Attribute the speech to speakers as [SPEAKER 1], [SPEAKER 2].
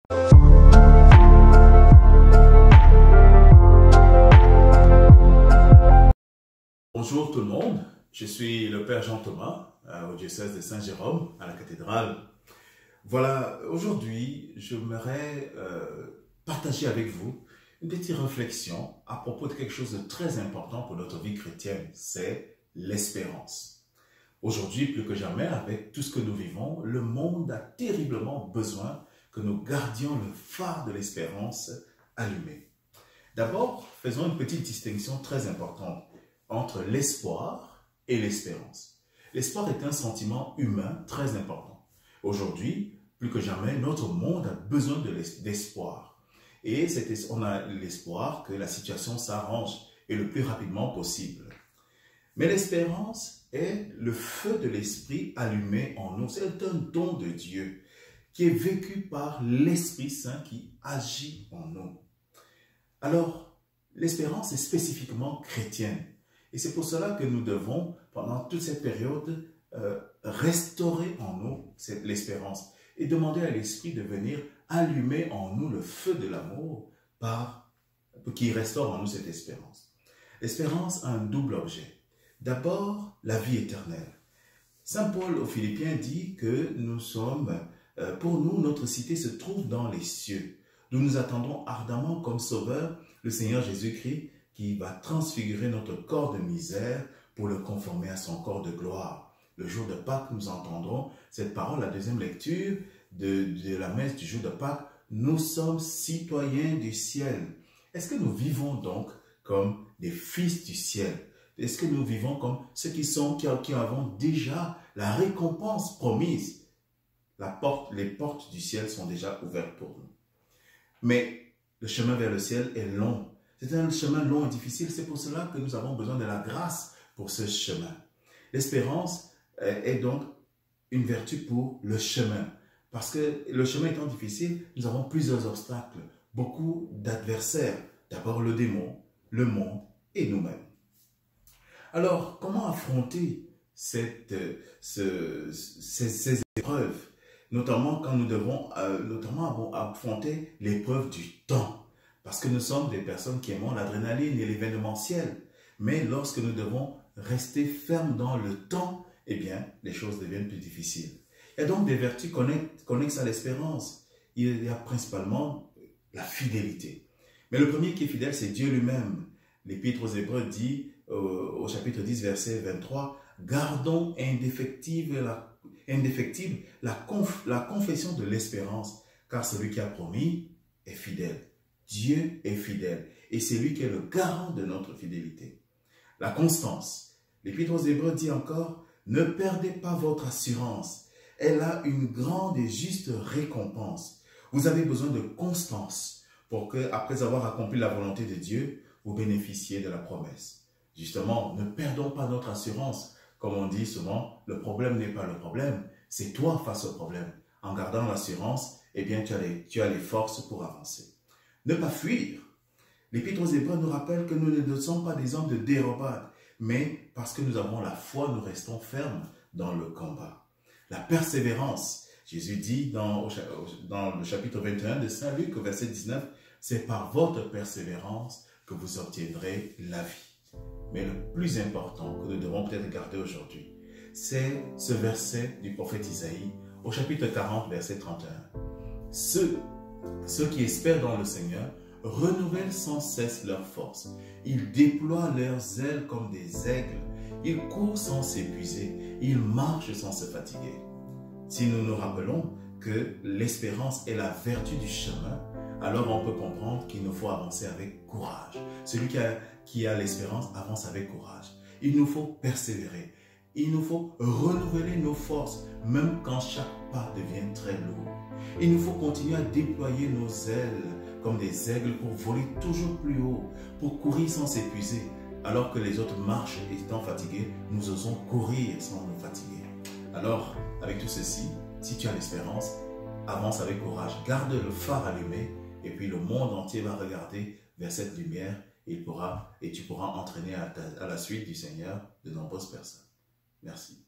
[SPEAKER 1] Bonjour tout le monde, je suis le Père Jean Thomas au diocèse de Saint-Jérôme à la cathédrale. Voilà, aujourd'hui j'aimerais partager avec vous une petite réflexion à propos de quelque chose de très important pour notre vie chrétienne, c'est l'espérance. Aujourd'hui, plus que jamais, avec tout ce que nous vivons, le monde a terriblement besoin que nous gardions le phare de l'espérance allumé. D'abord, faisons une petite distinction très importante entre l'espoir et l'espérance. L'espoir est un sentiment humain très important. Aujourd'hui, plus que jamais, notre monde a besoin d'espoir. Et on a l'espoir que la situation s'arrange et le plus rapidement possible. Mais l'espérance est le feu de l'esprit allumé en nous. C'est un don de Dieu qui est vécu par l'Esprit Saint qui agit en nous. Alors, l'espérance est spécifiquement chrétienne. Et c'est pour cela que nous devons, pendant toute cette période, restaurer en nous l'espérance et demander à l'Esprit de venir allumer en nous le feu de l'amour qui restaure en nous cette espérance. L'espérance a un double objet. D'abord, la vie éternelle. Saint Paul aux Philippiens dit que pour nous, notre cité se trouve dans les cieux. Nous nous attendons ardemment comme sauveur le Seigneur Jésus-Christ qui va transfigurer notre corps de misère pour le conformer à son corps de gloire. Le jour de Pâques, nous entendrons cette parole, la deuxième lecture de la messe du jour de Pâques. Nous sommes citoyens du ciel. Est-ce que nous vivons donc comme des fils du ciel? Est-ce que nous vivons comme ceux qui avons déjà la récompense promise? Les portes du ciel sont déjà ouvertes pour nous. Mais le chemin vers le ciel est long. C'est un chemin long et difficile. C'est pour cela que nous avons besoin de la grâce pour ce chemin. L'espérance est donc une vertu pour le chemin. Parce que le chemin étant difficile, nous avons plusieurs obstacles, beaucoup d'adversaires. D'abord le démon, le monde et nous-mêmes. Alors, comment affronter ces épreuves, notamment quand nous devons affronter l'épreuve du temps? Parce que nous sommes des personnes qui aimons l'adrénaline et l'événementiel. Mais lorsque nous devons rester fermes dans le temps, eh bien, les choses deviennent plus difficiles. Il y a donc des vertus connexes à l'espérance. Il y a principalement la fidélité. Mais le premier qui est fidèle, c'est Dieu lui-même. L'Épître aux Hébreux dit, au chapitre 10, verset 23, « Gardons indéfectible la confession de l'espérance, car celui qui a promis est fidèle. » Dieu est fidèle et c'est lui qui est le garant de notre fidélité. La constance. L'Épître aux Hébreux dit encore, « Ne perdez pas votre assurance. Elle a une grande et juste récompense. » Vous avez besoin de constance pour que, après avoir accompli la volonté de Dieu, vous bénéficiez de la promesse. Justement, ne perdons pas notre assurance. Comme on dit souvent, le problème n'est pas le problème, c'est toi face au problème. En gardant l'assurance, eh bien, tu as les forces pour avancer. Ne pas fuir. L'Épître aux Hébreux nous rappelle que nous ne sommes pas des hommes de dérobade, mais parce que nous avons la foi, nous restons fermes dans le combat. La persévérance. Jésus dit dans le chapitre 21 de Saint Luc, au verset 19, « C'est par votre persévérance que vous obtiendrez la vie. » Mais le plus important que nous devons peut-être garder aujourd'hui, c'est ce verset du prophète Isaïe, au chapitre 40, verset 31. Ceux qui espèrent dans le Seigneur renouvellent sans cesse leur force. Ils déploient leurs ailes comme des aigles. Ils courent sans s'épuiser. Ils marchent sans se fatiguer. Si nous nous rappelons que l'espérance est la vertu du chemin, alors on peut comprendre qu'il nous faut avancer avec courage. Celui qui a l'espérance avance avec courage. Il nous faut persévérer. Il nous faut renouveler nos forces, même quand chaque pas devient très lourd. Il nous faut continuer à déployer nos ailes comme des aigles pour voler toujours plus haut, pour courir sans s'épuiser. Alors que les autres marchent étant fatigués, nous osons courir sans nous fatiguer. Alors, avec tout ceci, si tu as l'espérance, avance avec courage, garde le phare allumé, et puis le monde entier va regarder vers cette lumière et tu pourras entraîner à la suite du Seigneur de nombreuses personnes. Merci.